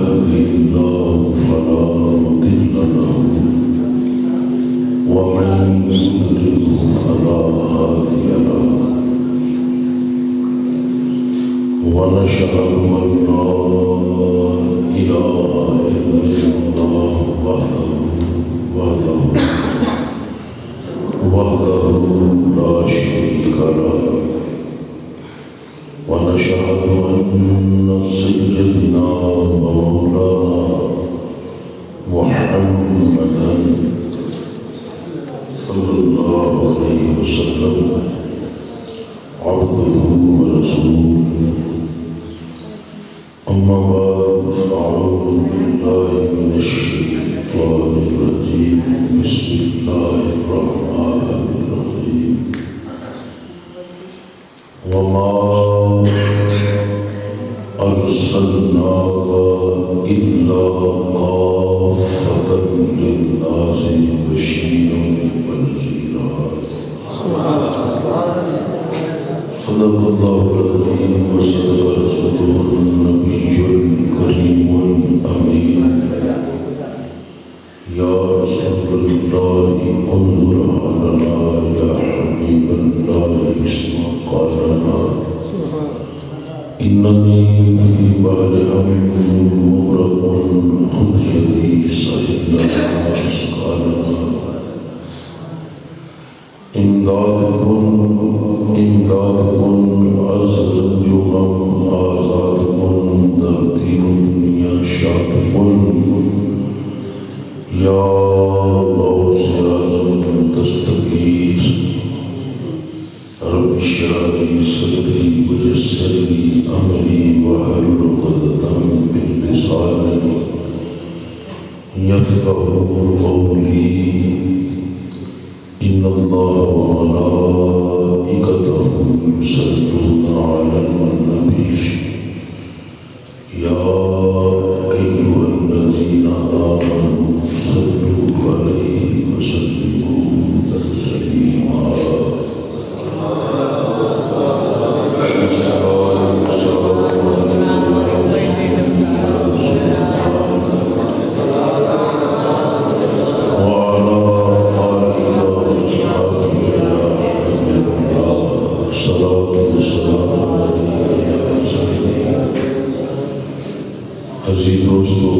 يهده الله فلا مضل له ومن يضلل فلا هادي له ونشهد أن لا إله إلا الله وحده لا شريك له ونشهد أن سيدنا ومولانا محمدا صلى الله عليه وسلم عبده ورسوله أما بعد فأعوذ بالله من الشيطان الرجيم بسم الله الرحمن الرحيم وما أرسلناك إلا كافة للناس بشيرا ونذيرا صدق الله العظيم وصدق رسوله النبي الكريم الأمين يا رسول الله انظر لنا يا حبيب الله اسمع قولنا إنني في بحر مغرق خذ يدي سيدنا أسقالنا إمدادكم أزرجهم آزادكم ترتيب الدنيا شاطكم يا غوث أعظم تستغيث رب اشرح لي صدري ويسر لي أمري واحلل عقدة من لساني يفقهوا قولي إن الله وملائكته يصلون على النبي يا أيها الذين آمنوا صلوا عليه وسلموا تسليما عزیز دوستو،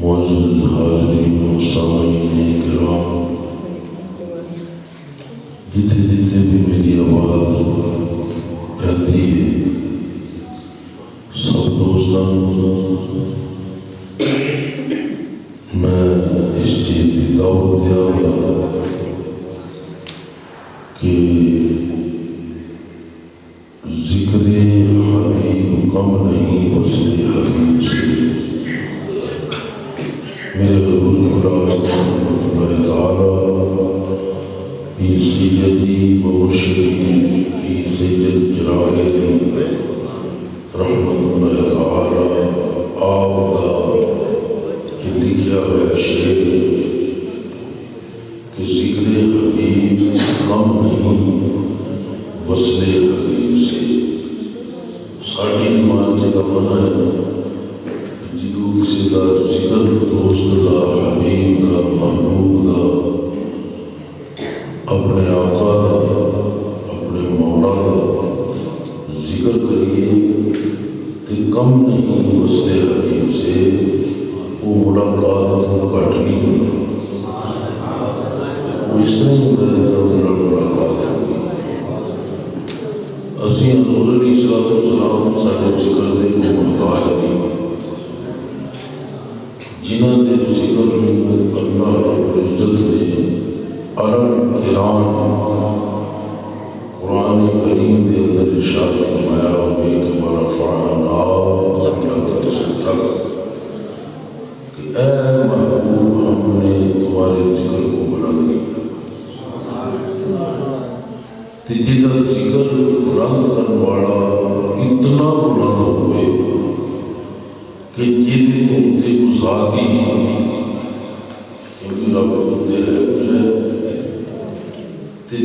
معزز حاضرین و سامعین کرام، جتنے جتنے بھی میری آواز جاتی ہے سب دوستان میں اس چیز کی دعوت دیا کہ ذکر حبیب کم نہیں وصل حبیب سے میرے حضور قرآن اللہ تعالی فی سیدی و مرشدی فی سید جلالہ رحمت اللہ تعالی آپ کا یہ لکھا ہے شعر کہ ذکر حبیب کم نہیں وصل حبیب سے ساڑھی ماننے کا منع ہے جدو کسی کا ذکر دوست کا حبیب کا محبوب کا اپنے آقا کا اپنے مولا کا ذکر کریے کہ کم نہیں وصل حبیب سے وہ ملاقات کٹنی وہ اس نے ملاقات اسی حضور علیہ السلام ساڑھے ذکر دے کو محتاج نہیں جنہ دے ذکر اللہ رب العزت نے ارن کرام قرآن کریم دے اندر ارشاد فرمایا ہوئے کہ ورفعنا لک ذکرک کہ اے محبوب ہم نے تمہارے ذکر کو بلند کیا جدہ ذکر بلند کرنے والا اتنا بلند ہوئے کہ جدی تمہیں ذاتی کیونکہ رب تمہیں ہے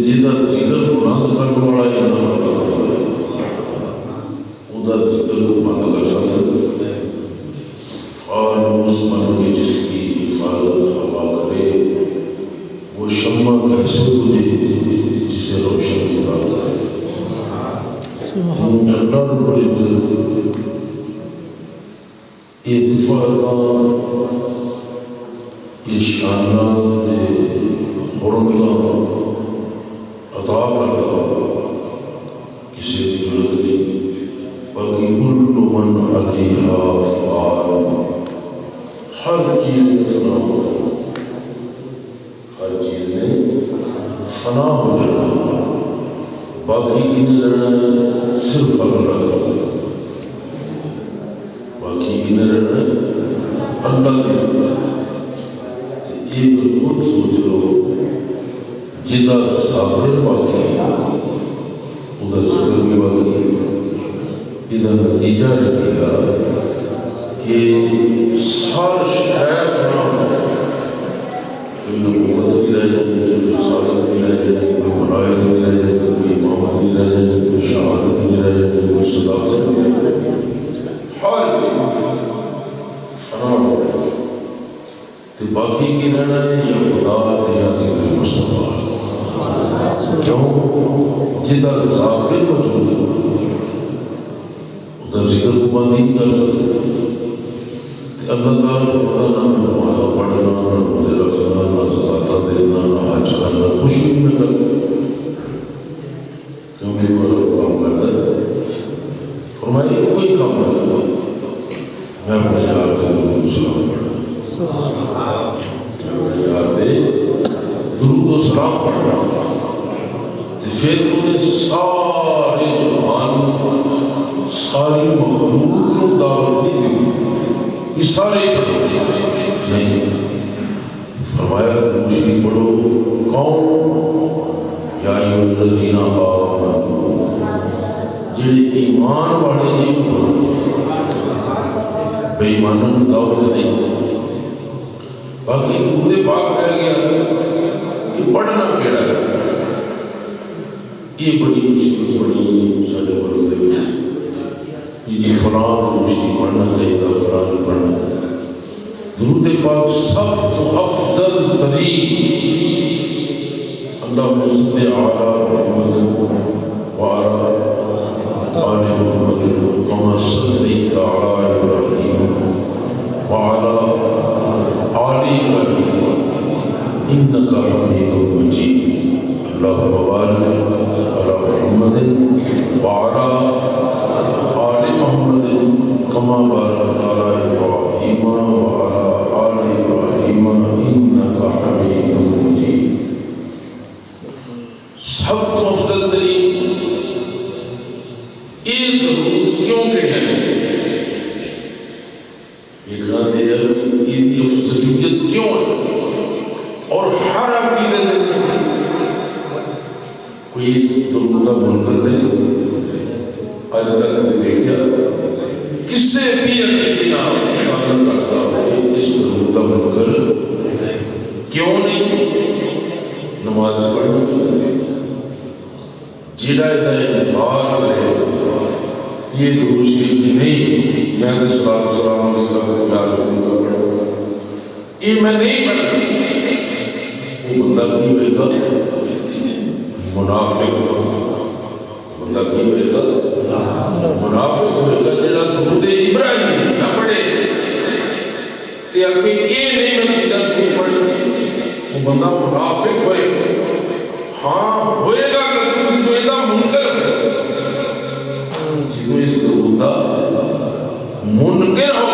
جدہ ذکر بلند کرنے والا یہ نہ بلند ہوئے وہ ذکر کو بلند کر سکتے شمع کیسے بجھے جسے روشن کراتا ہے۔ اللہ رب العزت یہ دفاعات یہ شانات حرمتاں عطا کرتا کسی کی ضرورت نہیں۔ باقی کل من علیہا فان، ہر چیز میں فنا ہو، ہر چیز میں فنا ہو جانا، باقی کی نہیں رہنا صرف اللہ کا، باقی کی نہیں رہنا اللہ کا۔ ایک خود سوچ لو جدا ظاہر باقی ادا ذکر بھی باقی، جدا نتیجہ رہے گا کہ سار شہر فنا ہو، کوئی نبوت بھی رہ جائے، کوئی رسالت بھی رہ جائے، کوئی ولایت بھی رہ جائے، کوئی امامت بھی رہ جائے، کوئی شہادت بھی رہ جائے، کوئی صداقت بھی رہ جائے، ہر فنا ہو جائے۔ تو باقی کی رہنا ہے یا خدا یا ذکر مصطفیٰ، کیوں جدہ ذاکر موجود ادھر ذکر کو بند نہیں کر سکتے۔ اللہ تعالیٰ کو پتا نہ میں نمازہ پڑھنا، نہ روزے رکھنا، نہ زکوٰۃ دینا، نہ حج کرنا، کچھ بھی نہیں کرنا، کیونکہ وہ کام کرتا ہے۔ فرمایا کوئی کام نہ کرتا، میں اپنے یار سے درود و سلام پڑھنا، میں اپنے یار سے درود و سلام پڑھنا، پھر انہیں سارے جہان ساری مخلوق کو دعوت نہیں دی، یہ سارے نہیں۔ فرمایا مشرک پڑھو کون؟ یا ایھا الذین آمنوا، جڑے ایمان والے نہیں پڑھو، بے ایمانوں کو دعوت نہیں۔ باقی درود پاک رہ گیا کہ پڑھنا کیڑا ہے، یہ بڑی مشکل بڑی سارے بڑے یہ فلاں مشکل پڑھنا چاہیے، فلاں پڑھنا چاہیے۔ درود پاک سب تو افضل ترین، اللہم صلی علی محمد وعلی آل محمد کما صلیت علی ابراہیم وعلی آل ابراہیم انک حمید مجید۔ اللہم بارک علی محمد وعلی آل محمد کما بارکت علی ابراہیم وعلی آل ابراہیم انک حمید مجید۔ سب تو افضل ترین یہ درود کیوں کہنا ہے؟ یہ کہنا ہے یہ افضلیت کیوں ہے؟ اور ہر عقیدے کوئی اس درود کا منکر نہیں آج تک دیکھا، کسے بھی عقیدے کا عبادت کرتا ہے اس درود کا منکر کیوں نہیں؟ نماز پڑھنا جڑا انکار کرے یہ درود شریف نہیں، میں نے صلاۃ والسلام علیہ کا یہ میں نہیں پڑھتا، وہ بندہ کی ہوئے گا منافق، بندہ کی ہوئے گا منافق ہوئے گا جڑا درود ابراہیم نہ پڑھے کہ آخر یہ نہیں میں درود پڑھ، وہ بندہ منافق ہوئے ہاں ہوئے گا کہ تو یہ منکر ہے، جدو اس درود کا منکر ہو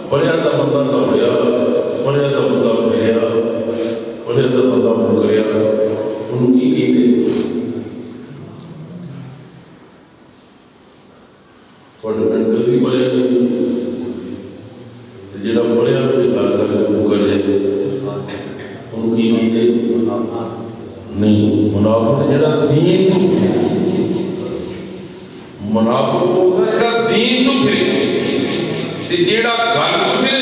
پڑھیا تو بندہ دوڑیا، پڑھیا تو بندہ پھریا، پڑھیا تو بندہ منکریا، ان کی کہتے تھوڑے منکر بھی پڑھیا نہیں، جڑا پڑھیا بھی گل کر کے منکر ہے، ان کی کہتے نہیں۔ منافق جڑا دین تو منافق ہوتا ہے جڑا دین تو پھرے، جڑا گل تو پھرے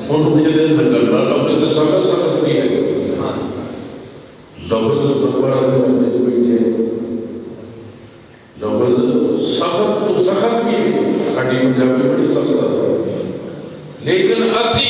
ان کے دل میں کرنا لفظ سخت سخت بھی ہے، لفظ بڑا آدمی بیٹھے لفظ سخت تو سخت بھی ہے، ساڈی پنجابی بڑی سخت ہے، لیکن اسی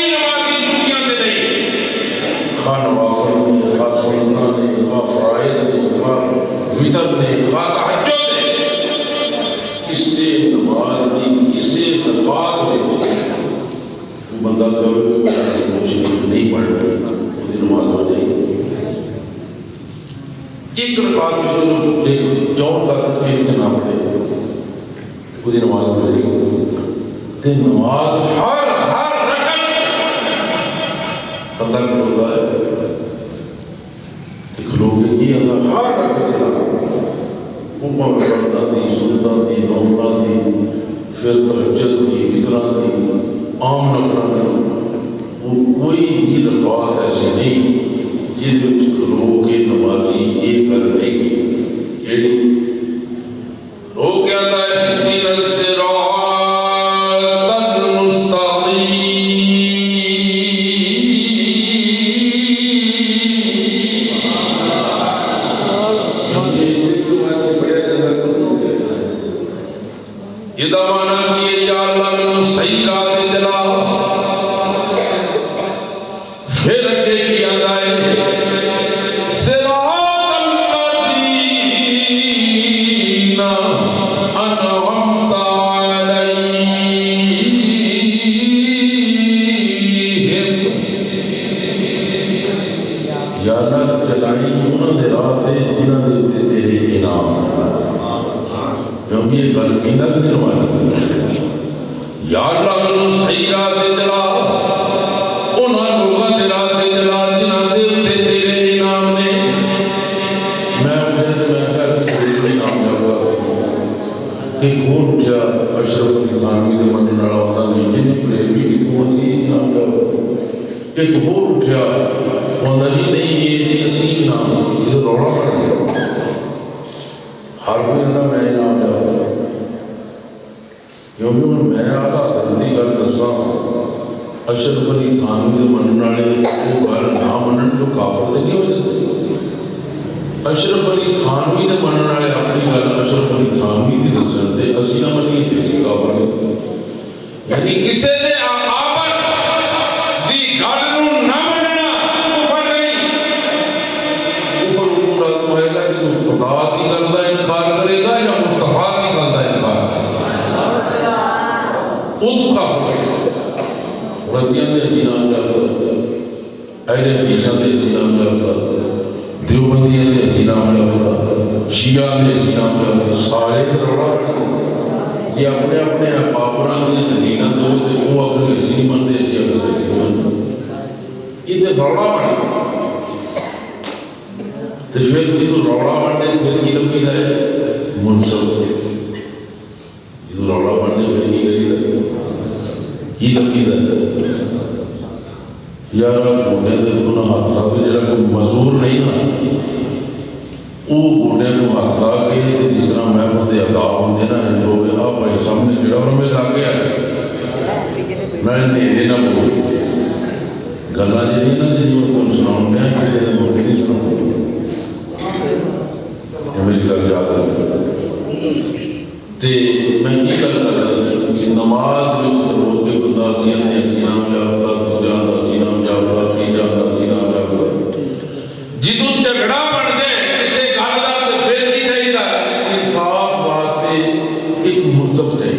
کوئی نمازی دنیا میں نہیں، خواہ نوافل نے، خواہ سننا نے، خواہ فرائض نے، خواہ وطر نے، خواہ تہجد نے، کسے نماز دی کسے نفات نے بندہ کبھی نہیں پڑھ رہا وہ نماز ہو جائے گی۔ ایک رکعت میں چون کا تک نہ پڑھے وہ نماز ہو جائے گی۔ تے نماز ہر رکعت بندہ کھلوتا ہے، کھلوگے کی اللہ ہر رکعت اوپر پڑھتا دی، سنتا دی، نوفلاں دی، پھر تہجد دی، وطراں دی، عام نفلاں دی، وہ کوئی بھی رکعت ایسی نہیں جس رو کے نمازی یہ کر نہیں کی کیڑی رو کے اللہ اهدنا الصراط المستقیم۔ یہ دعوانا کیے یا اللہ میں صحیح راہ دلا، پھر اگے کیا جائے صراط الذین انعمت علیہم، یا اللہ چلائی انہوں نے راہ دے جنہوں نے اتے تیرے انعام، کیونکہ یہ گل کی نہ کروائی یا اللہ میں صحیح راہ دے جلا، ایک اور اٹھا اشرف علی تھانوی دے منن والا ہونا نہیں جنہیں پریوی بھی تو اسی نام کا ایک اور اٹھا ہونا ہی نہیں یہ نہیں اسی نام یہ روڑا پڑ گیا ہر کوئی اندھا میں نام جاتا کیونکہ میں آگا دلدی گل دساں اشرف علی تھانوی دے منن والے وہ گل نہ منن تو کافر تے نہیں ہو جاتے۔ اشرف علی تھانوی دے منن والے اپنی گل اشرف علی تھانوی دی دسن تے اسی نہ منی دیسی کافر نہیں، یعنی کسے دے آقابت دی گل نو نہ مننا کفر نہیں۔ کفر مراد ہوئے گا کہ خدا دی گل دا انکار کرے گا یا مصطفیٰ دی گل دا انکار کرے گا، وہ کافر رضیاں دے جنام جاتا، اہل حدیثاں دے جنام جاتا، دیوبندیاں نے جنام جاتا، شیعہ نے جنام جاتا، سارے روڑا یہ اپنے اپنے اقابران کے دلیلہ دو تے وہ اپنے اسی مندے اسی اپنے اسی مندے یہ تے روڑا بڑھا تو پھر جدو روڑا بڑھنے پھر کی لمبی ہے منصف جدو روڑا بڑھنے پھر کی گئی ہے کی لمبی ہے یارا گھوڑے دے دونوں ہاتھ رہا بھی جڑا کوئی مزور نہیں نا وہ گھوڑے کو ہاتھ رہا کے جس طرح میں بندے عذاب ہوندے نا ان لوگ آپ بھائی سامنے جڑا اور میں لاگے آئے میں نیرے نہ بول گلا جی نا جی وہ کون سناؤں گے کسی نے موقع نہیں سناؤں یہ میری گل یاد رکھے تے میں یہ گل کر رہا کہ نماز جو روز کے بندہ سیاں نے سیام جاتا تو جانا سیام جاتا کی جانا سیام جاتا جدو جھگڑا بڑھ گئے اسے گل دا تے پھر کی نہیں دا انصاف واسطے ایک منصف رہے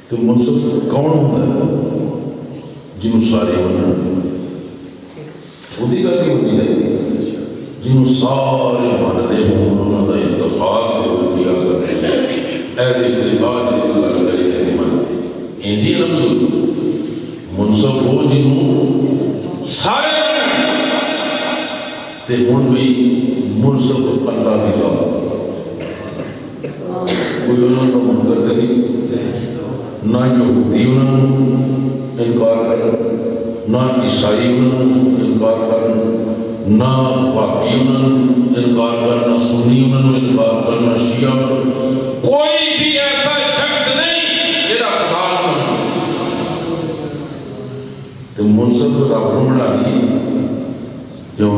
تو منصف کون ہوتا ہے جنہوں سارے منع خودی گل کی ہوتی ہے جنہوں سارے ماننے ہوں انہوں نے اتفاق ہو کیا کرتے اہل اتفاق اطلاع کرے ہیں انجی رمضو منصف ہو جنہوں سارے تے ہون بھی منصف اللہ کی ذات کوئی انہوں نے منکر کری نہ یہودی انہوں نے انکار کر نہ عیسائی انہوں نے انکار کر نہ واقعی انہوں نے انکار کر نہ سنی انہوں نے انکار کر نہ شیعہ کوئی بھی ایسا شخص نہیں جیڑا خدا نہ تو منصف رب نے بنا دی کیوں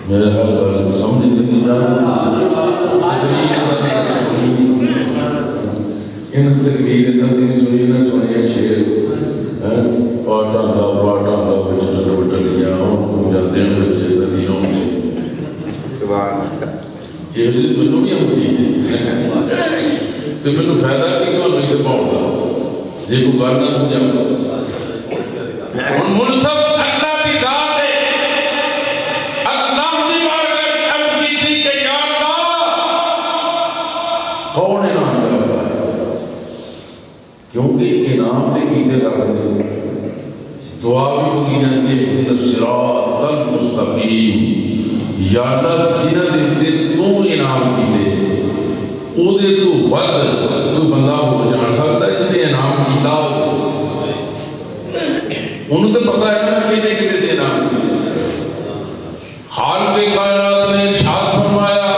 میرے حال سمجھ نہیں جاتا ان تقریر اتنا نہیں سنی نہ سنایا شیر پاٹاں دا وچ ٹل گیا ہوں جاندے ہیں بچے ندی ہوندے سبحان اللہ یہ بھی مینوں بھی آتی تے مینوں فائدہ کی کیوں نہیں تے پاؤں دا جے کو گل نہ سمجھا ہن منصف اللہ کی ذات ہے اللہ دی بارگاہ عرض کیتی کہ یا اللہ کون انعام کرتا ہے کیونکہ انعام تے کیتے رکھنے دعا بھی ہوگی جاتی ہے اہدنا الصراط المستقیم یا اللہ جنہاں دے تے تو انعام کیتے او دے تو ود کوئی بندہ ہو جان سکتا ہے جنہیں انعام کیتا ہو انہوں تو پتہ ہے نا کہنے کے لیے انعام خالق کائنات نے ارشاد فرمایا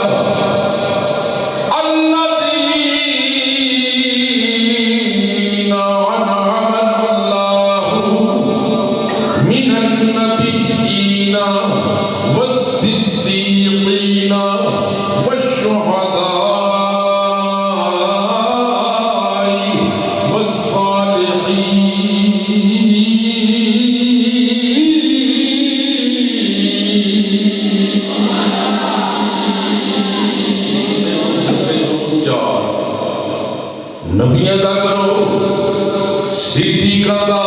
نبیاں دا کرو صدیقاں دا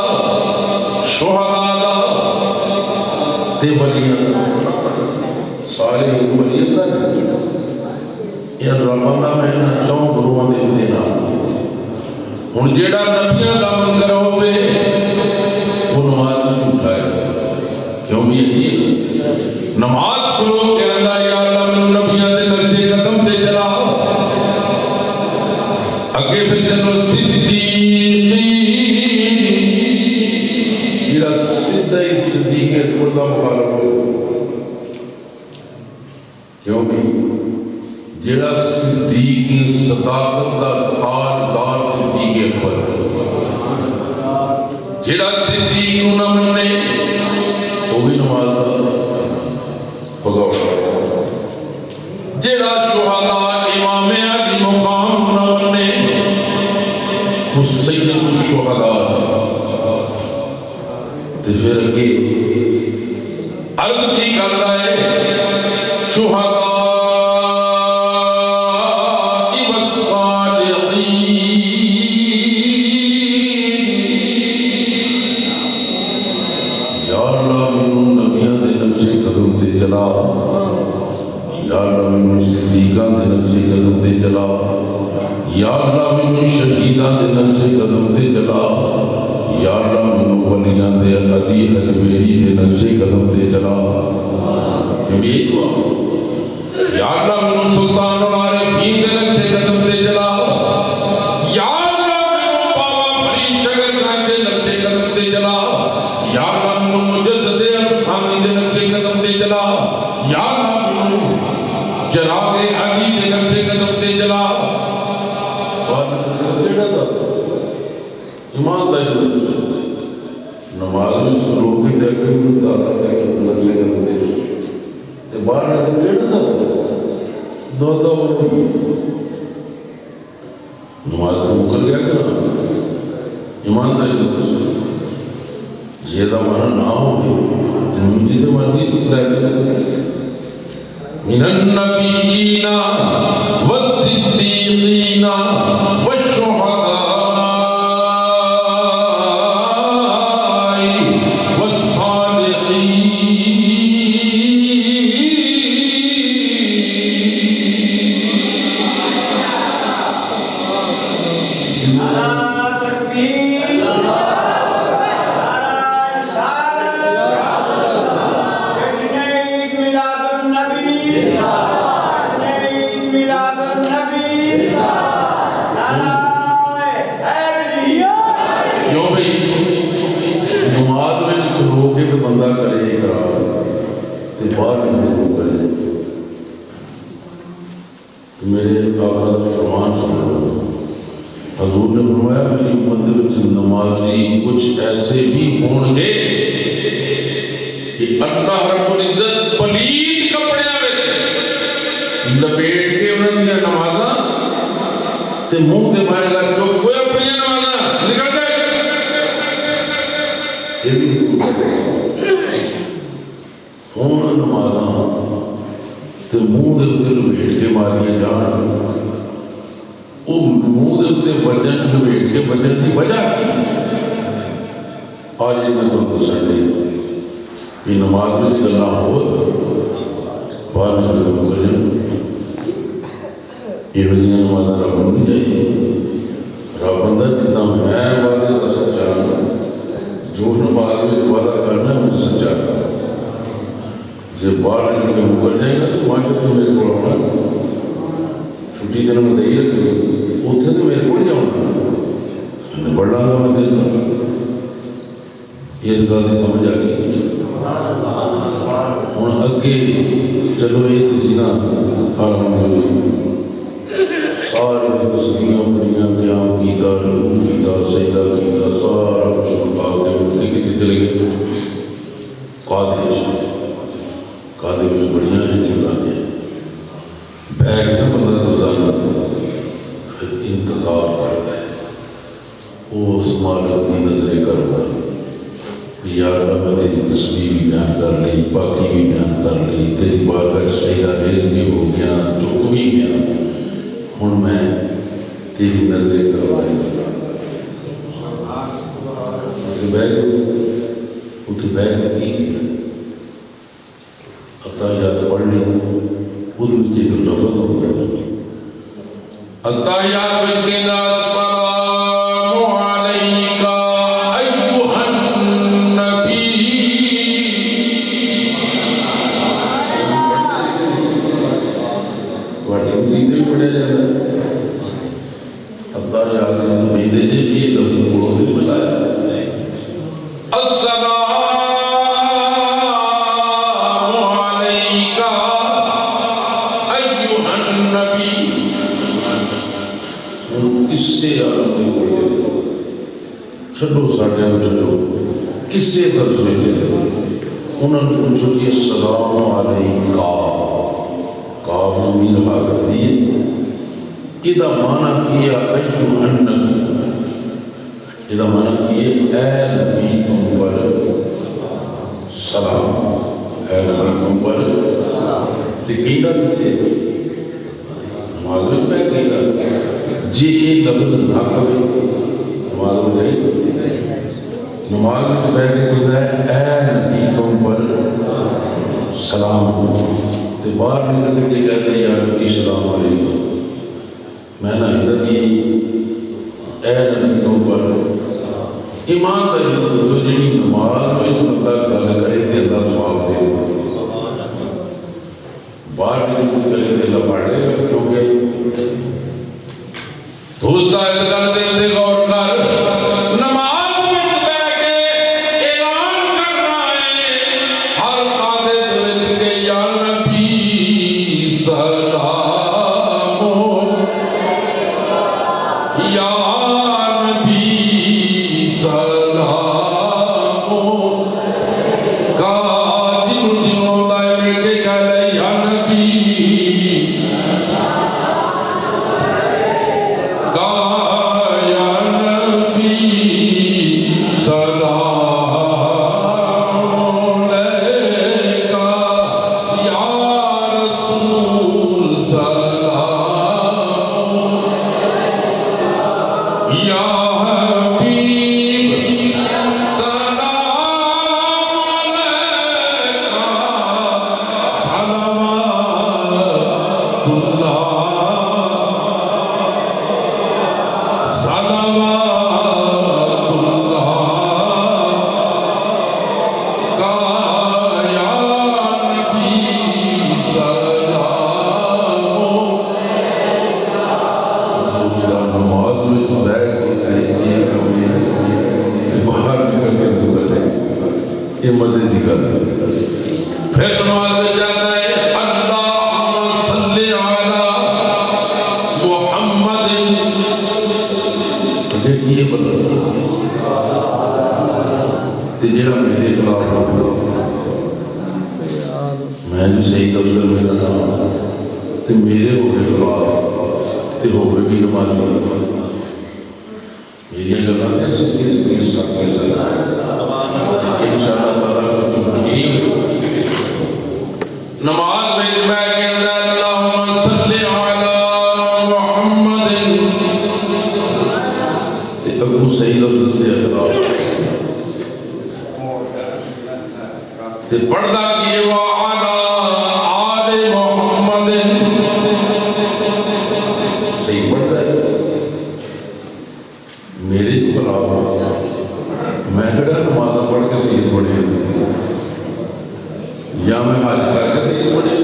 شہداء دا تے ولیاں دا سارے ولیاں دا یا ربنا میں نہ چوں گروہاں دے امتحان ہن جیڑا نبیاں دا منکر ہوے وہ نماز جھوٹا ہے کیوں بھی یہ نماز پڑھو کہ اللہ یا اللہ میں نبیاں دے نقشے قدم تے چلا اگے پھر چلو صدیقین جڑا صدیق اکبر دا مخالف ہو کیوں بھی جڑا صدیق صداقت دا تاجدار صدیق اکبر جڑا صدیق نو نہ مننے وہ بھی نماز دا پگوڑا جڑا شہداء امام علی مقام نہ مننے سید الشہداء تے پھر اگے عرض کی کر رہا ہے شہداء والصالحین یا اللہ منوں نبیاں دے نقشے قدم تے چلا یا اللہ منوں صدیقاں دے نقشے قدم تے چلا یا اللہ منوں شہیداں دے نقشے قدم تے چلا یا اللہ منوں ولیاں دے علی حجویری دے نقشے قدم تے چلا یہ دعا یا اللہ منوں سلطان العارفین دے نقشے قدم تے چلا یا اللہ منوں بابا فرید شاگردان دے نقشے قدم تے چلا یا اللہ منوں مجدد الفسانی دے نقشے قدم تے چلا یا اللہ منوں چراغ علی دے نقشے قدم تے چلا ایمان دا نماز میں لوگ بھی دیکھ کے بھی دادا دیکھ کے لگے گئے تے باہر نہ ڈیڑھ دا دو نماز کو کر لیا کرا ایمان دا یہ دا مانا نہ ہو زندگی سے مرضی دیکھ من النبیین والصدیقین والشہداء حضور نے فرمایا میری امت وچ نمازی کچھ ایسے بھی ہون گے کہ اللہ رب العزت پلیت کپڑیاں وچ لپیٹ کے انہاں دی نمازاں تے تے منہ تے مارے گا جو کوئی اپنی نمازہ نکل جائے یہ بھی ہون نمازاں تے منہ دے اتنے لپیٹ کے ماریاں جان وہ منہ دے اتنے بجن لپیٹ کے بجن کی وجہ آج میں تو دسنے کہ نماز میں گلا ہو باہر نکل مکرم یہ وجہ نمازہ رب نہیں چاہیے رب بندہ جتنا میں وعدے کا سچا جو نماز میں وعدہ کرنا ہے مجھے سچا جب باہر نکل مکر جائے گا تو معاشرت تو میرے کو آنا چھٹی دن میں دہی رکھے اتنے تو میرے کو جاؤں بڑھنا تھا میں دل یہ گل سمجھ آ گئی ہوں اگے چلو یہ کسی نا سارے تصویریں پڑھیاں قیام کیتا رکوع کیتا سجدہ کیتا سارا کچھ پا کے اٹھ کے کتنے چلے گئے قادر میں بڑھیاں ہیں کتابیں بیٹھ نہ بندہ روزانہ پھر انتظار کرتا ہے وہ اس مالک کی نظریں کرنا یا اللہ میں تیری تصویر بھی بیان کر لی باقی بھی بیان کر لی تیری بارگاہ سجدہ ریز بھی ہو گیا چک بھی گیا ہوں میں تیری نظریں کر رہا اتنے بیٹھ کی اتحیات پڑھ لی اس میں ایک لفظ ہو گیا اتحیات میں کہنا السلام علیکہ ایوہ النبی واٹی اسی میں پڑھے جاتا اتحیات میں بھیدے جے یہ لفظ پڑھو بھی بلایا السلام کس سے آرام نہیں پڑھتے چھڑو ساڑھے میں چھڑو کس سے درس لیتے انہوں نے پوچھو کہ السلام علیکہ کاف بھی رہا کرتی ہے اذا معنی کیا ایوہ النبی اذا معنی کیا اے نبی تم پر سلام اے نبی تم پر تقیدہ بھی تھے معلوم میں کہیدہ جی ایک لفظ نہ کرے نماز ہو جائے نماز میں بیٹھ کے کہتا ہے اے نبی تم پر سلام تو باہر نکل کے کہتے ہیں یا نبی سلام علیکم میں نہ ادھر بھی اے نبی تم پر ایمان کا جو جنی نماز میں بندہ گل کرے تے اللہ ثواب دے باہر نکل کے کرے تے اللہ پڑھے گا کیونکہ دوسرا اعتقاد دے غور کر نماز میں بیٹھ کے اعلان کر رہا ہے ہر قادر وچ کہ یا نبی سلام یا نبی سلام قادر دنوں لائے مل کے کہہ یا نبی تے ہوئے بھی نمازی میری گلاں تے سیدھی سیدھی سب سے زیادہ انشاءاللہ تعالیٰ کو جھوٹی نماز میں کہتا ہے اللہم صلی علی محمد تے اگو صحیح لفظ سے اخلاق تے پردہ کیے وعلا آل محمد صحیح پڑھتا ہے میرے کو خلاف میں کہا نمازہ پڑھ کے صحیح پڑھے یا میں حج کر کے صحیح پڑھے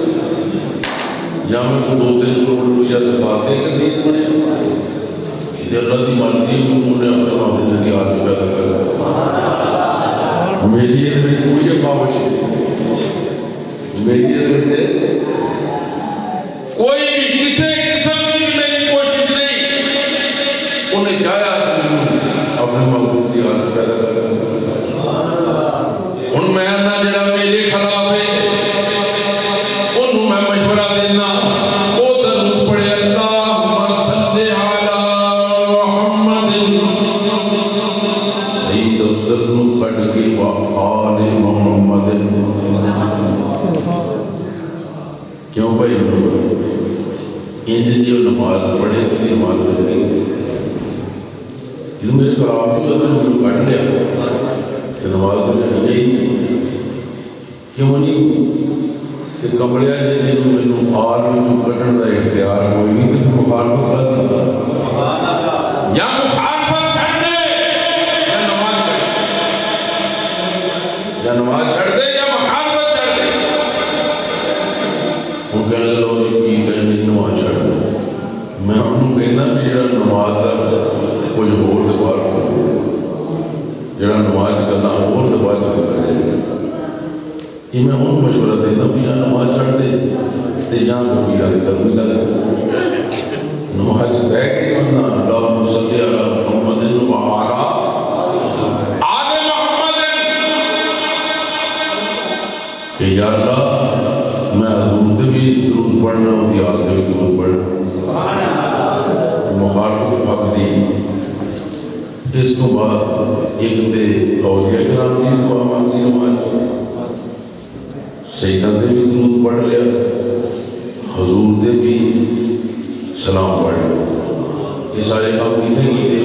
یا میں کو 2-3 کروڑ روپیہ زکات دے کے صحیح پڑھے یہ اللہ کی مرضی انہوں نے اپنے معاملے کی آج پیدا کر میری میں کوئی کاوش نہیں میری کوئی بھی کسی قسم کی میری کوشش نہیں انہیں چاہیا اپنے معاملے کی آج پیدا کر ان میں نہ جڑا میرے خلاف ہے انہوں میں مشورہ دینا او درود پڑھے اللہم صلی علی محمد سید افضل کٹ کے آل محمد کیوں بھائی ان جو نماز پڑھے تو نماز ہو جائے گی یہ میرے خلاف بھی اگر مجھے کٹ لیا تو نماز ہو جائے گی کیوں نہیں کہ کمڑیا جی تینوں مینوں آر میں کٹن کا اختیار کوئی نہیں تو مخالفت کر دی یا مخالفت چھڑ دے یا نماز چھڑ دے یا نماز چھڑ دے یا مخالفت چھڑ دے وہ کہنے لوگ کی کہیں نماز چھڑ دے میں انہوں کہنا بھی جڑا نماز کا کوئی ہور دوار جڑا نماز کرنا ہور دوار یہ میں انہوں مشورہ دینا بھی یا نماز چھڑ دے تے یا کبیرہ دے کرنے لگا نماز دے کے بننا اللہم صلی علی محمد وعلا آل محمد کہ یا اللہ میں حضور دے بھی درود پڑھنا ہوں دی آل دے بھی درود پڑھنا مخالف حق دی اس کو بعد ایک دے اولیاء کرام دی دعا مانگی نماز سیدہ دے بھی درود پڑھ لیا حضور دے بھی سلام پڑھ لیا یہ سارے کام کتنے کیتے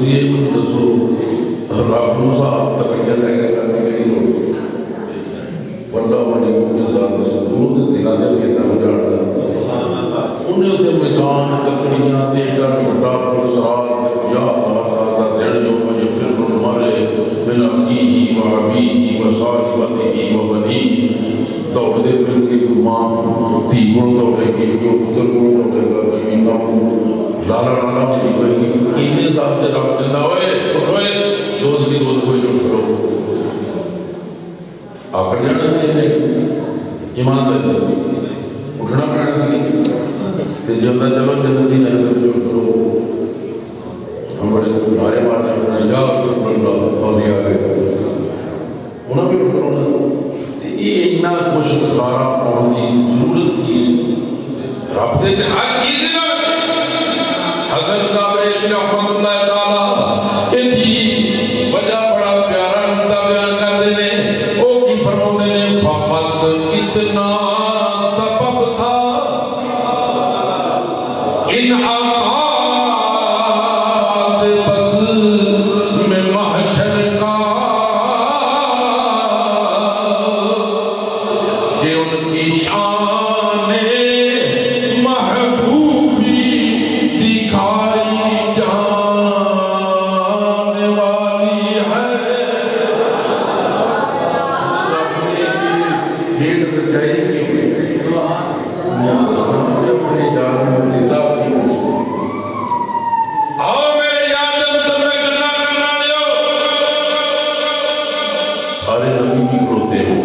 تسی یہ مجھے دسو رب نو صاحب تقیہ لے کے کرنے کے لیے لوگ بندہ بڑی کی ذات سے درود دلا دے کے تم جاڑتا انہیں تے میدان تقریاں تے ڈر بڑا پرساد یا آزادہ دین جو مجھے فر مارے من اخیہی و حبیہی و صاحبتہی و بنی دوڑ دے پھر کے ماں تھی گن دوڑے گی جو پتر گن دوڑے گا بیوی نام لالا لالا چلی ہوئے گی انہیں ذات دے رب جندہ ہوئے اٹھوئے دوز بھی دوز کوئی جو کرو آکر جانا دینے ایمان دے اٹھنا پڑنا سی کہ جنہ چلو جنتی جانے پر جو کرو ہم بڑے نعرے مارنے اپنا یا رسول اللہ فوزی آگئے انہاں بھی اٹھ کرو یہ اتنا کچھ خسارہ پہنچی ضرورت کی سی رب دے ہر چیز کا حسن کابر ابن رحمت اللہ تعالیٰ اتنی وجہ بڑا پیارا نکتا بیان کر دینے او کی فرمو دینے فقط اتنا سبب تھا ان آقاد بز میں محشر کا کہ ان کی شان محبوبی دکھائی جانے والی ہے بھیڑ بچائی کی اپنے جان میں نظام کی آؤ میرے یادم تمہیں کرنا کرنا لیو سارے نبی بھی کروتے ہو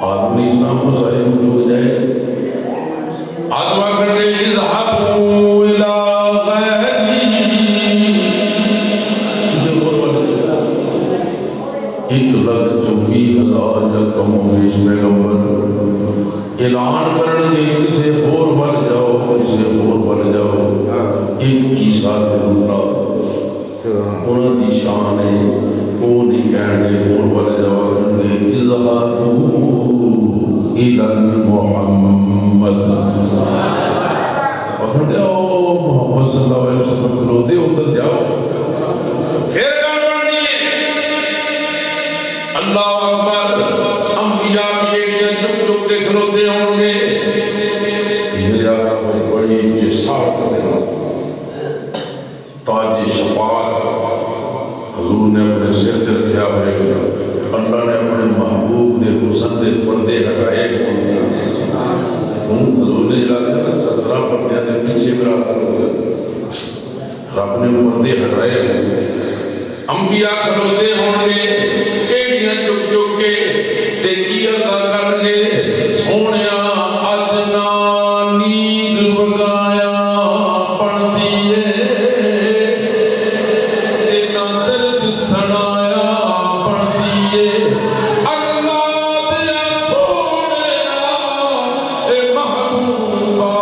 آدم علیہ السلام کو سارے نبی ہو جائے آدم اکڑ گئے اذهبوا الى غیری اسے بہت بڑھ ایک لگ چوکی ہزار جب کم ہوئیش پیغمبر اعلان کرنے گے کسے اور بڑھ جاؤ کسے اور بڑھ جاؤ ایک عیسیٰ اللہ انہوں دی شان ہے وہ نہیں کہنے اور بڑھ جاؤ کرنے اذهبوا الى محمد اور کہتے ہیں محمد صلی اللہ علیہ وسلم کھلوتے ادھر جاؤ پھر گاڑوانی اللہ اکبر انبیاء بیڑیاں چک چک کے کھلوتے ہوں گے میرے آقا بڑی بڑی جسارت دینا تاج شفاعت حضور نے اپنے سر تے رکھیا ہوئے گا اللہ نے اپنے محبوب دے حسن دے پردے ہٹائے حضور نے جلا دیا 17 پردے دے پیچھے براثر ہو گئے رب نے پردے ہٹائے انبیاء کھلوتے ہوں گے ایڑیاں چک چک کے تے کی عطا کر گے سونیا ادنا نیل بگایا پڑھ دیئے تے نہ درد سنایا پڑھ دیئے اللہ دیا سونیا اے محبوبہ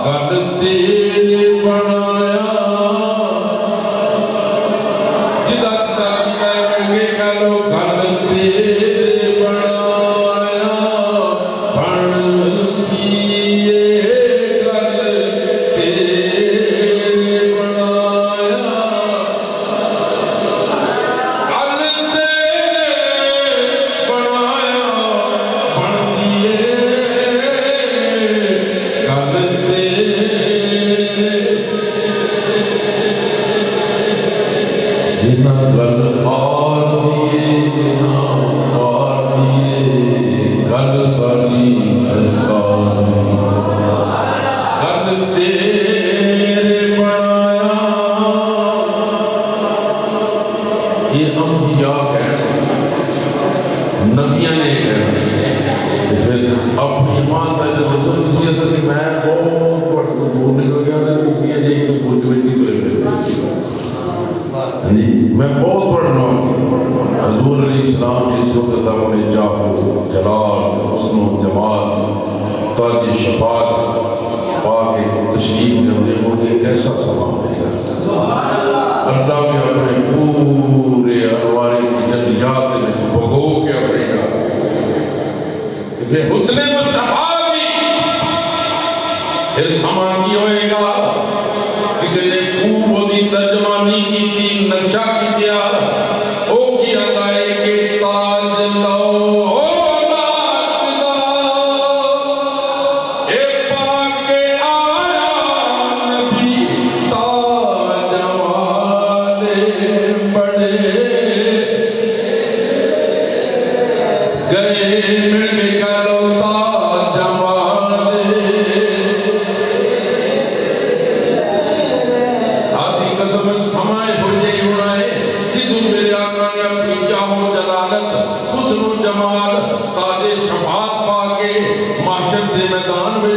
گل تیرے بنایا جدا تک میں گلو گل تیرے بنایا بن دیئے گل تیرے بنایا گل تیرے بنایا بن دیئے گل جنا گل آر دیئے جنا آر دیئے گل ساری سرکار گل تیرے بنایا یہ انبیاء کہنے نبیاں نے کہنے پھر اپنی ایمان تا جو سمجھئے تھا کہ میں بہت پڑھ دور نہیں ہو گیا تھا کسی ہے ایک تو بھول جو ایک میں بہت پڑھنا ہوں حضور علیہ السلام جس وقت اپنے جاہو جلال حسن و جمال تاج شفاعت پاک تشریف میں ہوتے ہوں گے کیسا سلام ہے اللہ بھی اپنے پورے انوارے کی جزیات میں بھگو کے اپنے گا اسے حسن مصطفیٰ بھی پھر سما کی ہوئے گا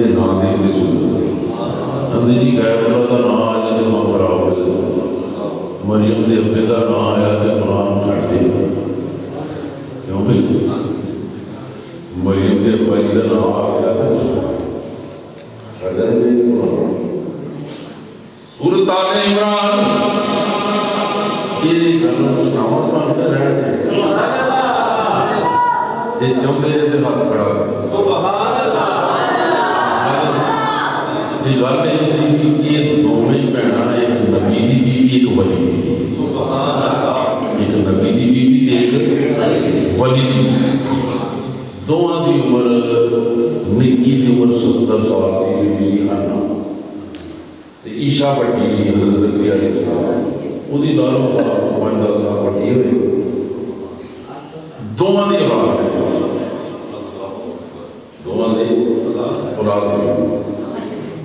کے نام دے سن جی غیر اللہ کا نام آ جائے تو ماں خراب ہو جائے، مریم کے ابے کا نام آیا تو قرآن چھٹ دے کیوں بھائی مریم کے ابا جی کا نام آ گیا سورۃ آل عمران یہ گل سناواں تمہیں رہن دے یہ چاہتے ہیں ہاتھ کھڑا یہ گل یہ سی کہ یہ دونوں بھੈਣਾਂ ایک نبی دی بیوی ایک ولی دی ایک نبی دی بیوی ایک ولی دی دونوں کی عمر نکی کی عمر 70 سال کی سی حنا عیشا بڑی سی حضرت زکریا علیہ السلام وہی 10 سال 5 سال بڑی ہوئی دونوں کی اولاد ہے دونوں کی اولاد ہے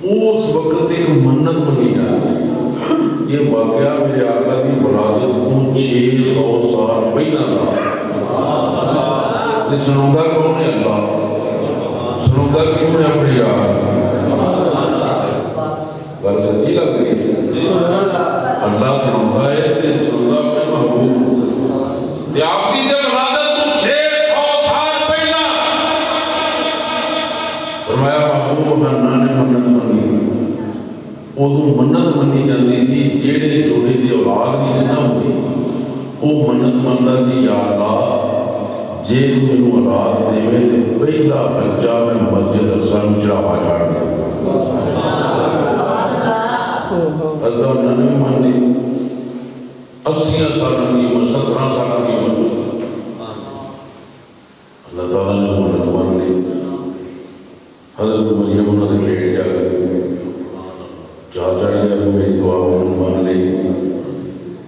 اس وقت ایک منت بنی جاتی یہ واقعہ میرے آقا کی ولادت کو 600 سال پہلا تھا سنوگا کون ہے اللہ سنوگا کیوں ہے اپنے یار بل سچی لگ رہی ہے اللہ سنوگا ہے کہ سنوگا اپنے محبوب آپ کی جب ولادت کو 600 سال پہلا فرمایا محبوب حنا نے منت منی ادو منت منی جاتی تھی جہے جوڑے کی اولاد نہیں نہ ہوئی وہ منت منتا کہ یا اللہ جے تو میرے اولاد دے تو پہلا بچہ میں مسجد اقصی میں چڑھاوا چاڑ دیا اللہ نے بھی مان لی 80 سال کی عمر 17 سال کی عمر اللہ تعالیٰ نے منت مان لی حضرت مریم انہوں نے پیٹ جا کے چاہ چڑھیا میری دعا مان لی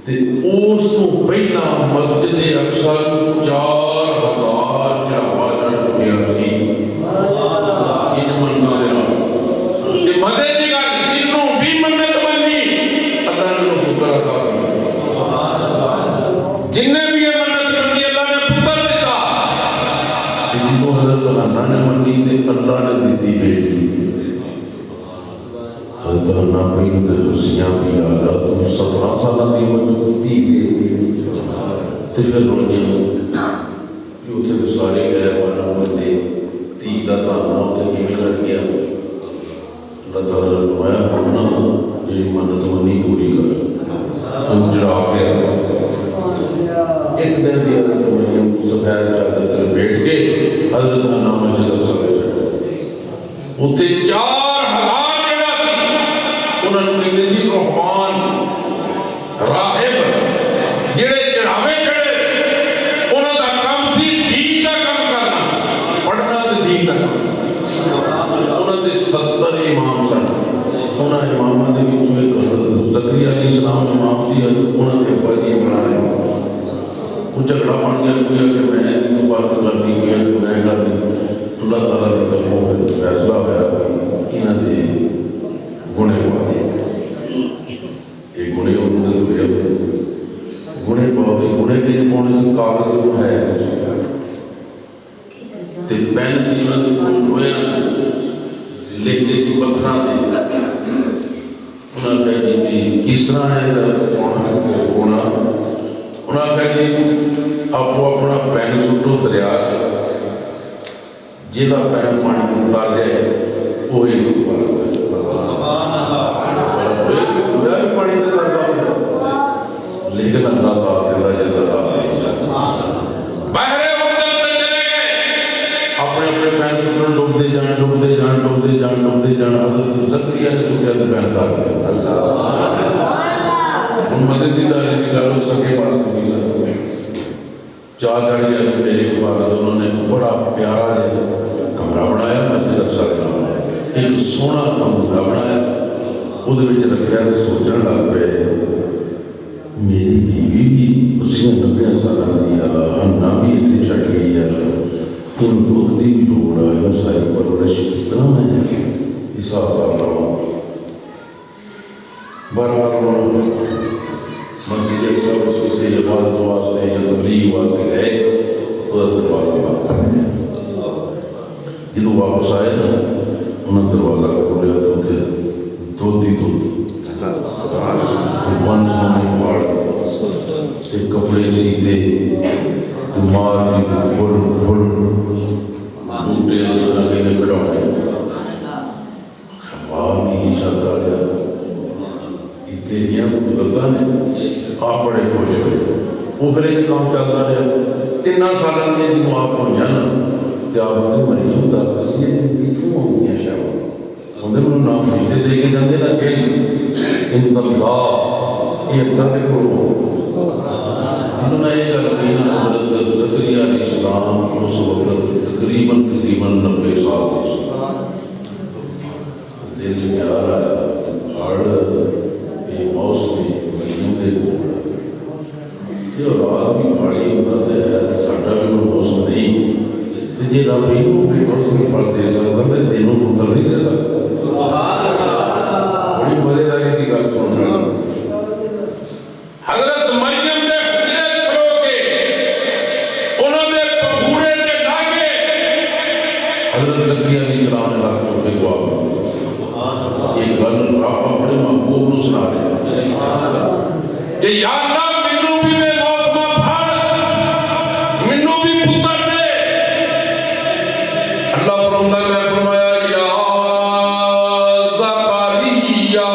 اس تو پہلا مسجد اقصی 4000 چڑھاوا چڑھ چکیا سی ان منتوں دے نال تے مدد دی گل انہوں بھی منت منی اللہ نے پتر عطا کیا جن نے بھی یہ منت منی اللہ نے پتر دیتا جن کو حضرت حنا نے منی تے اللہ نے دیتی بیٹی حضرت حنا پہلے تے ہسیاں دی عادت 17 سال دی عمر تھی تے پھر روئیں اتنے تو سارے غیر معلوم بندے تھی کا تانا اتنے کیوں چڑھ گیا اللہ تعالیٰ نے فرمایا پڑھنا جی منت منی پوری کر ہم چڑھا کے ایک دن بھی حضرت مریم سفید چادر پر بیٹھ کے حضرت حنا مسجد اقصی میں چڑھے اتنے 4000 جگہ تھی انہوں نے کہنے تھی رحمان راہب جڑے چڑھاوے چڑھے انہوں کا کام سی دین کا کام کرنا پڑھنا تے دین کا کام انہوں نے 70 امام سن انہوں نے امامہ دے وچوں ایک حضرت زکریا علیہ السلام امام سی انہوں نے فائدی بنائے وہ جھگڑا بن گیا کوئی کہ میں ان کو بات کرنی کوئی کہ میں کرنی اللہ تعالیٰ کی طرفوں پہ فیصلہ ہوا انہوں نے گنے پاتے یہ گنے انہوں نے دوریا گنے پاتے گنے کے پونے سے کاغذ کو ہے تے پین سی انہوں نے کون رویا لکھتے سی پتھراں دے انہوں نے کہا جی کس طرح ہے ہونا انہوں نے کہا جی آپ اپنا پین سٹو دریا سے جہاں پین پانی اتار جائے وہی پانی لیکن اللہ تعالیٰ اپنے اپنے پین سٹن ڈوبتے جان ڈوبتے جان ڈوبتے جان ڈوبتے جان حضرت زکریا نے سوچا تو پین اتار گیا ہم مدد کی داری کی گل سکے پاس نہیں سکتے چاہ چڑھ گیا کہ میرے والد انہوں نے بڑا پیارا جہاں کمرہ بنایا مسجد اقصی کے نام ایک سونا کمرہ بنایا وہ رکھا تو سوچنے لگ پے میری بیوی بھی اسی 90 سال کی حنا بھی اتنے چڑھ گئی ہے ان دکھ کی بھی لوڑ ہے ساری پرورش کس طرح ہے حساب کتاب بہرحال مسجد اقصی میں کسی عبادت واسطے یا تبلیغ واسطے گئے ادھر دروازہ بند کر دیا جدو واپس آئے نا انہیں دروازہ کھولیا تو اتنے دودھ ہی دودھ ون سونے پاڑ کپڑے سیتے مار کی پھل پھل بوٹے جس طرح کے کٹاؤنے مار نہیں چلتا رہا اتنے گزرتا نے آپ بڑے خوش ہوئے وہ پھر ایک کام چلتا رہا 3 سال کے جنوں آپ ہوئی نا کہ آپ نے مریم دس سی کتوں آؤں شاید انہیں مجھے نام سیدھے دے کے جاتے نا کہ انتظار یہ اللہ کے کو انہوں نے یہ کر رہی نا حضرت زکریا علیہ السلام اس وقت تقریباً 90 سال کی دل میں آ رہا ہے پہاڑ یہ موسم مریم کے کو یہ رات بھی پہاڑی ہوتا ہے ساڈا بھی کوئی موسم نہیں یہ رب ہی کو بھی موسم پڑھ دے سکتا میں دینوں پتر نہیں دے سکتا بڑی مزیداری کی گل سن رہا حضرت مریم نے حجرت کھلو کے انہوں نے پورے کے لاگے حضرت زکریا علیہ السلام نے ہاتھ میں دعا کی یہ گل رب اپنے محبوب کو سنا رہے ہیں کہ یا اللہ منو بھی میں موسم پھڑ منو بھی پتر دے اللہ فرماتا ہے فرمایا یا زکریا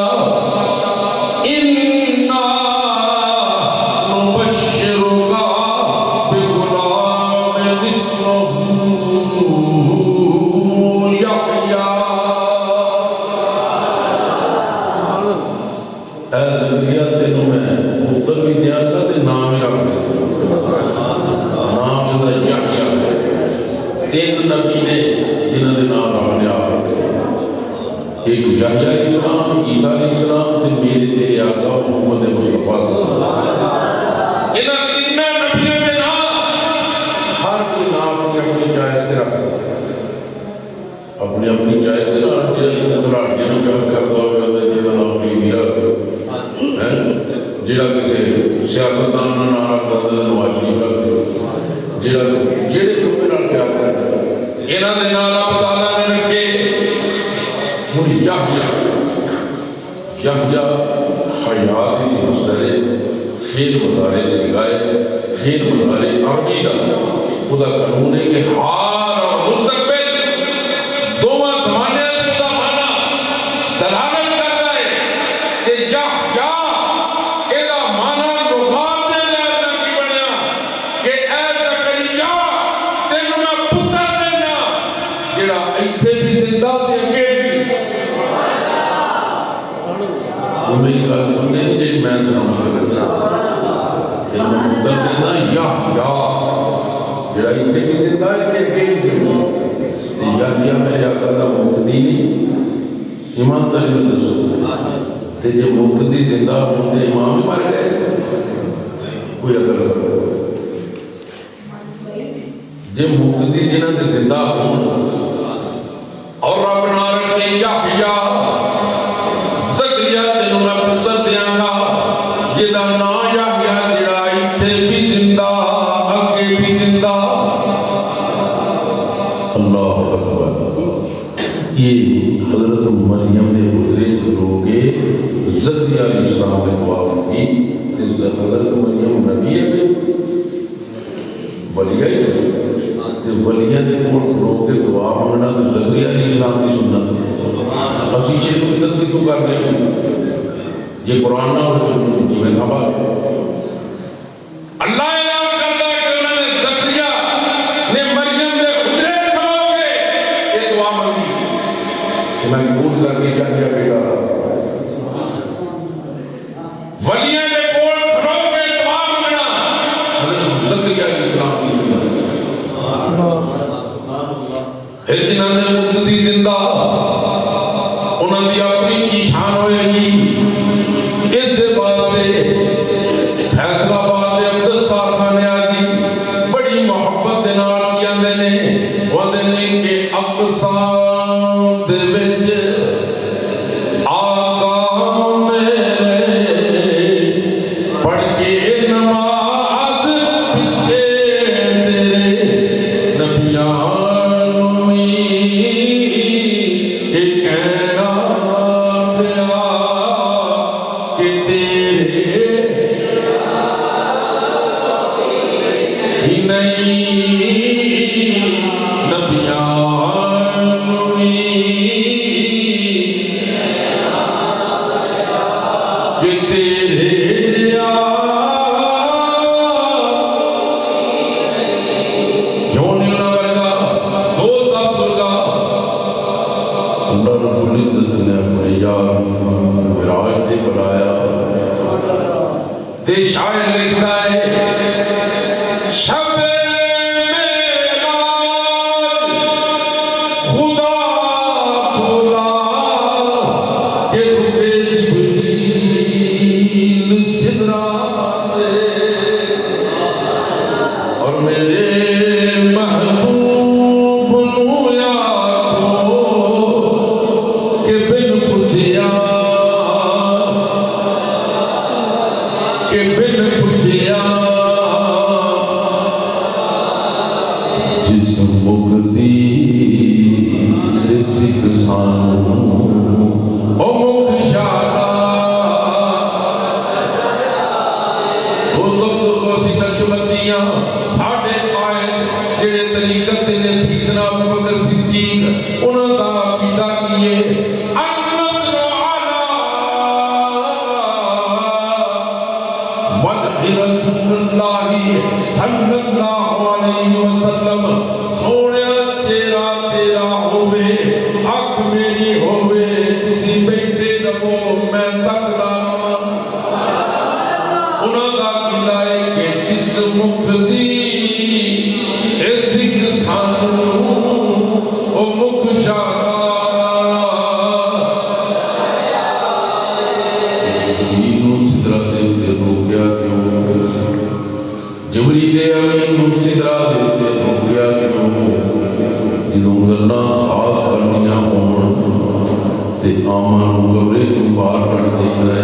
انا نبشرک بغلام اسمہ یحییٰ اے زکریا تینوں میں پتر بھی دیا تھا تے نام ہی رکھ دیا نام دا یحییٰ 3 نبی نے جنہوں نے نام رکھ لیا ایک یحییٰ علیہ السلام عیسیٰ علیہ السلام تے میرے تیرے آقا محمد مصطفیٰ صلی اللہ علیہ وسلم انہاں 3 نبیوں کے نام ہر کوئی نام اپنی چائس سے رکھ اپنی چائس سے رکھ تھراڑیاں نو کیا کرتا ہوگا جہاں نام اپنی میرا جہاں کسی سیاستدان کا نام رکھتا ہے نواز شریف رکھ جہاں جہے صوبے نال پیار کرتا انہاں دے نام اللہ تعالیٰ نے رکھے ہن یحییٰ حیات کی مصدر فعل مضارع سگائے فعل مضارع عربی کا وہ قانون ہے کہ حال اور مستقبل دونوں زمانے میں خدا مانا دلالت کرتا ہے کہ یحییٰ ایدا مانا لغات دے لئے کی بنیا کہ اے زکریا تینوں میں پتر دینا جڑا ایتھے بھی زندہ تے اگے بھی وہ میری گل سمجھے نہیں جی میں سناؤں گا تینوں پتر دینا یحییٰ جڑا ایتھے بھی زندہ ہے تے اگے بھی یحییٰ میرے آقا دا مقتدی نہیں ایمانداری میں دسو تے جو مقتدی زندہ ہوتے امام ہی مر گئے کوئی اگر جو مقتدی جنہاں دے زندہ ہوں اور رب نہ رکھے یحییٰ زکریا تینوں میں پتر دیاں گا جدا نا یحییٰ جڑا ایتھے بھی زندہ اگے بھی زندہ اللہ اکبر یہ حضرت مریم نے اترے ہو کے زکریا علیہ السلام نے دعا کی حضرت مریم نبی ہے ولیہ ہی ولیہ نے ہو کے دعا مانگنا تو زکریا علیہ السلام کی سنت اسی شیخ مدد بھی تو کر گئے یہ قرآن نہ ہو جو میں تھا بات اللہ اعلان کرتا ہے کہ انہوں نے زکریا نے مریم نے اترے کھلو کے یہ دعا مانگی کہ میں قبول کر کے کیا بیٹا رہا ولیہ نے کول کھلو کے دعا مانگنا حضرت زکریا علیہ السلام کی سنت پھر جنہاں نے مقتدی زندہ انہوں نے اپنی کی شان ہوئے گی اس سے بعد سے فیصلہ آباد دے اقدس کارخانے آگی بڑی محبت دے نال کی آندے نے وعدے نے کہ اقصا دے وچ آقا میرے پڑھ کے نماز پیچھے تیرے نبیان تے شاعر لکھتا ہے شب خدا بولا کہ رکے جبریل سدرا اور میرے محبوب نو یاد ہو کہ بن پوچھیا جس مکتی سکھ سانو او مکھ شادا دوستو دوستی نقشبندیاں ساڑھے قائد جڑے طریقت نے سیدنا ابو بکر صدیق انہوں دا عقیدہ کیے رسول اللہ صلی اللہ علیہ وسلم سوڑیا تیرا تیرا ہوئے حق میری ہوئے کسی بیٹھے رہو میں تکدا رہا انہوں دا قیدہ ہے کہ جس مقتدی سکھ سانو او مکھ شادا جبریل امین سدرا دیتے ہو گیا کیوں جنہوں گلنا خاص کرنیاں ہون تے آمان گورے کو بار کر دیا ہے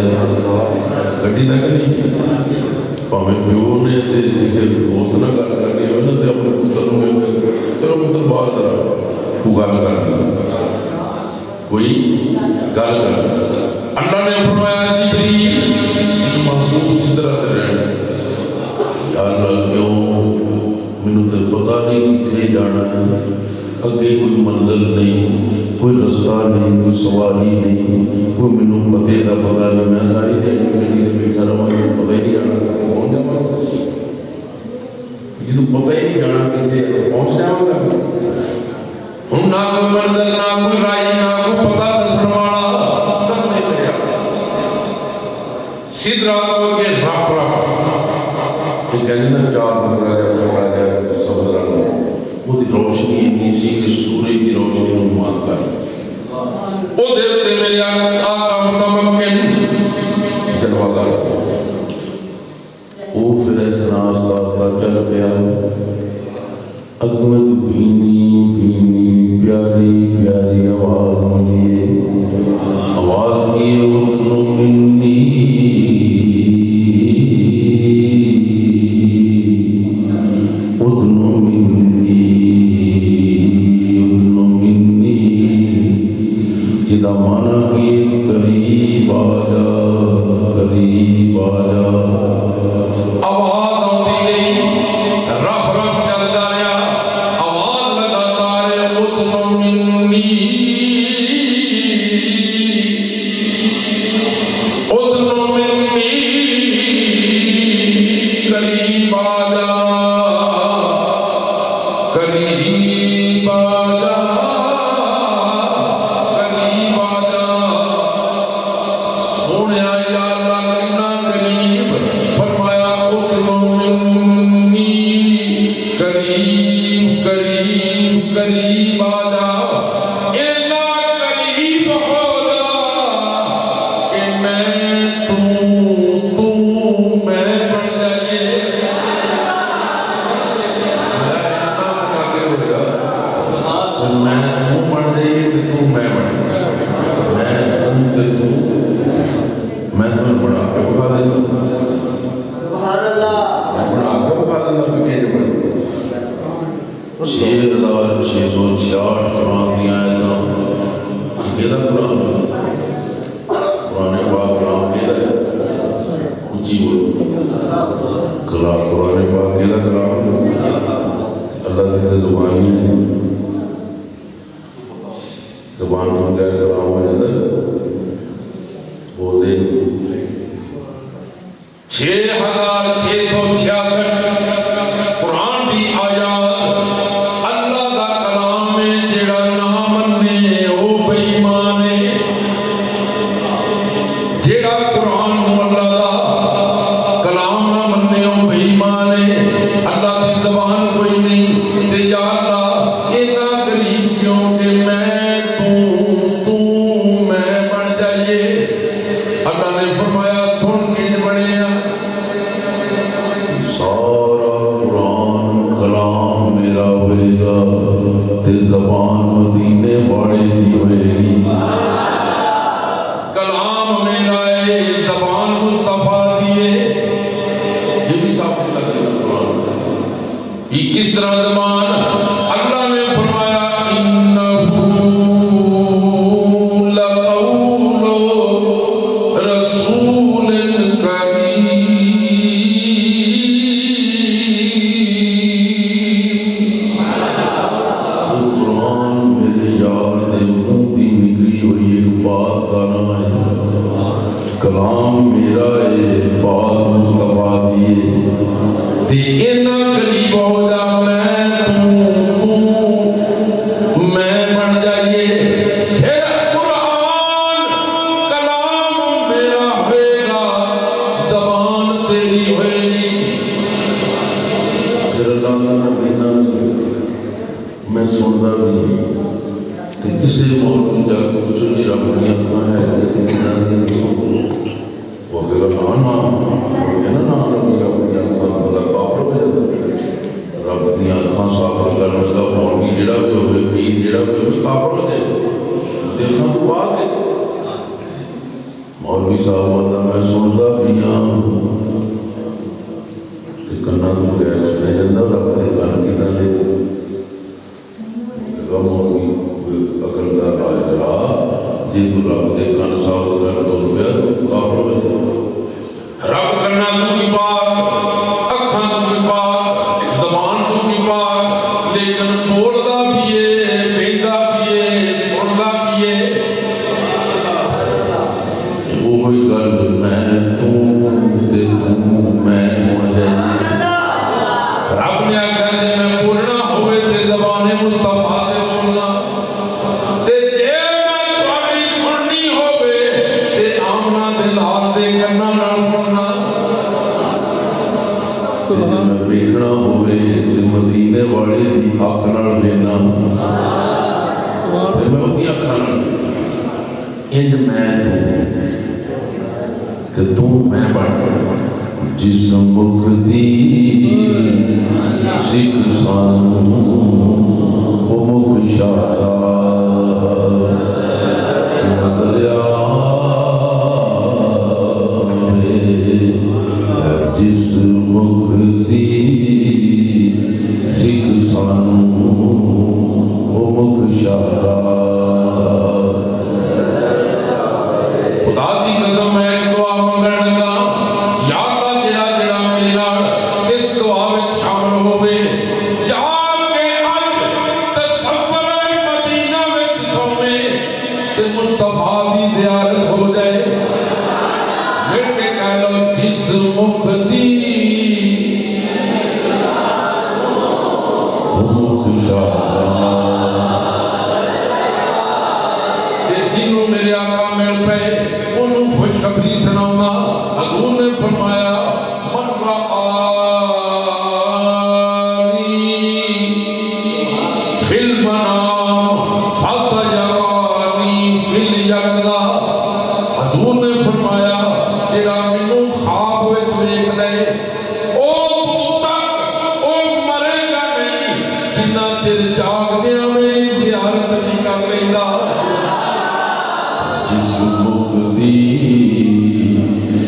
گھٹی تک نہیں پاہمیں پیو نے تے دیکھے دوست نہ گل کر رہی ہے تے اپنے پتر میں چلو پتر بار کرا کو گل کر کوئی گل کر اللہ نے فرمایا جبریل محبوب سدرا تے رہنے اللہ کیوں منو تے پتہ نہیں کتنے جانا ہے اگے کوئی منزل نہیں کوئی رستہ نہیں کوئی سواری نہیں کوئی منو پتے دا پتہ نہیں میں ساری دیکھ میری تے بیٹھا رہا پتہ ہی نہیں جانا پہنچ جاؤں جدوں پتہ ہی نہیں جانا کتنے پہنچ جاؤں گا ہن نہ کوئی منزل نہ کوئی راہی نہ کوئی پتہ دسن والا تک نہیں ملیا سدرا کو کے رف رف کہ کہنا چار مقرہ جا پڑا جا سمدرہ وہ دی روشنی اتنی سی کہ سورج دی روشنی نمات کر او دیتے میرے آقا متمکن جلوہ کر او پھر ایسنا آستا چل گیا اگمت بھینی بھینی پیاری پیاری آواز ہوئی آواز کی اتنو منی مانا کی قریب آجا آواز آتی گئی رف رف چل جا رہا آواز لگاتا رہے اتن منی قریب آجا قریب آجا قریب آجا اتنا قریب ہو جا کہ میں تو میں بن جائے میں تو بن جائے کہ تو میں بن جائے میں تمہیں بڑا کے بخا دینا سبحان اللہ میں بڑا کے بخا دینا کہ کہنے بڑھ 6,666 قرآن دیا ہے تو کہتا قرآن قرآن پاک قرآن کہتا ہے اچھی بولو کلام قرآن پاک کہتا کلام اللہ کے زبان میں زبان میں کیا کلام ہو جاتا ہے وہ دے 6,666 قرآن دی آیات جیڑا قرآن اللہ دا تے زبان مدینے والے دی ہوئے گی کلام میرا ہے زبان مصطفیٰ دیے یہ بھی صاحب کی تقریر قرآن یہ کس طرح زبان اللہ نے فرمایا انہو لقول رسول کریم قرآن میرے یار دے منہ دی نکلی ہوئی ایک بات کا نام ہے کلام میرا ہے بات مصطفیٰ دیے تے اینا قریب ہو جا میں بن جائیے پھر قرآن کلام میرا ہوئے گا زبان تیری ہوئے گی پھر اللہ تعالیٰ بینا میں سننا بھی تے کسے مولوی جا کے کچھ نہیں رب دیا کہاں ہے لیکن کہاں دیا وہ کہے گا نا رب دیا بلا کافر ہو جاتا رب دیا کھان صاحب کرنے کا مولوی جڑا بھی ہوئے پیر جڑا بھی ہوئے کافر ہو جائے دیکھا تو بات ہے مولوی صاحب والا میں سنتا بھی ہوں کنا تو غیر سنے جاتا رب دے کان کی نہ دے مولوی اکل دا راج را جی تو رب دے کان صاحب کر دو روپیہ تو کافر ہو جائے رب کرنا تو بھی بات اکھاں تو بھی بات زبان تو بھی بات لیکن بولدا بھی ہے بیندا بھی ہے سندا بھی ہے وہی گل میں تو تے تو میں مجھے رب نے آخیا جے میں بولنا ہوئے تے زبان مصطفیٰ تے بولنا تے جے میں تہاڈی سننی ہوئے تے آمنا دے لال دے کناں نال سننا میں ویکھنا ہوئے تے مدینے والے دی اکھ نال ویکھنا تے میں اودی اکھاں نال انج میں تے تو میں بن جس مکھ دی سکھ سانوں او مکھ شارا دریا جس مکھ دی سکھ سانوں او مکھ شارا خدا دی قسم ہے دعا منگن لگا یا اللہ جڑا جڑا میرے نال اس دعا وچ شامل ہوے جا کے اج تصور مدینہ وچ سوے تے مصطفیٰ دی زیارت ہو جائے مل کے کہہ لو جس مکھ دی مکھ شارا جنوں میرے آقا مل پے انہوں خوشخبری سناؤں حضور نے فرمایا من رآنی فی المنام فسیرانی فی الیقظہ حضور نے فرمایا جڑا مینوں خواب وچ ویکھ لے او تک او مرے گا نہیں جنہ چر جاگدیاں میری زیارت نہیں کر لیندا جس مکھ دی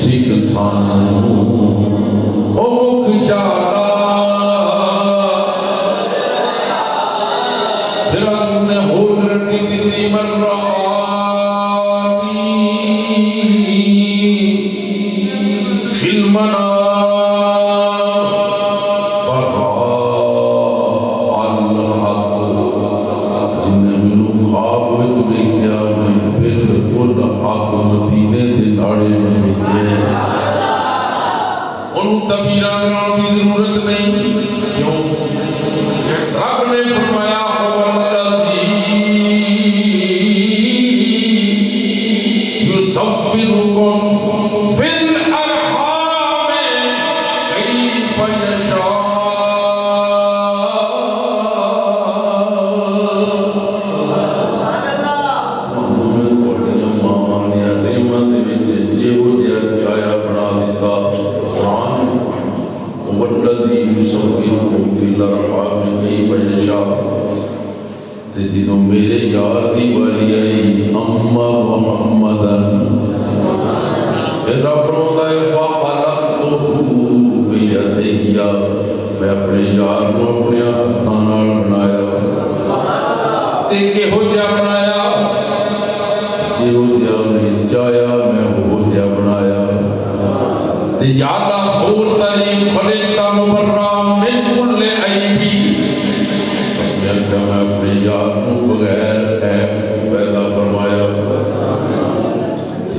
سکھ سانوں او مکھ شارا پھر حضور نے ہور رٹی دتی من رآنی فی المنام فرآ الحق جن مینوں خواب وچ ویکھیا میں بالکل حق مدینے دے لاڑے وچ ویکھیا انہوں تبیرہ کران دی ضرورت تے جدوں میرے یار دی باری آئی اما محمدن پھر رب فرماتا ہے فَخَلَقْتُهُ بِيَدَيَّ میں اپنے یار کو اپنے ہاتھاں نال بنایا تے کہو جا بنایا جہو جا میں چاہیا میں وہ جا بنایا تے یا اللہ خور ترین خلقتا مبرہ من کل عیبی میں اپنے یار کو بغیر عیب پیدا فرمایا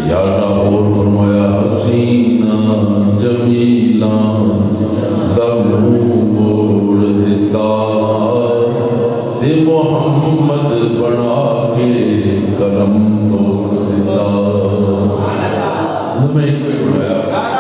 یا اللہ اور فرمایا حسینہ جمیلہ دم موڑ دیتا تے محمد بنا کے کرم توڑ دیتا میں ایک پہ بڑھایا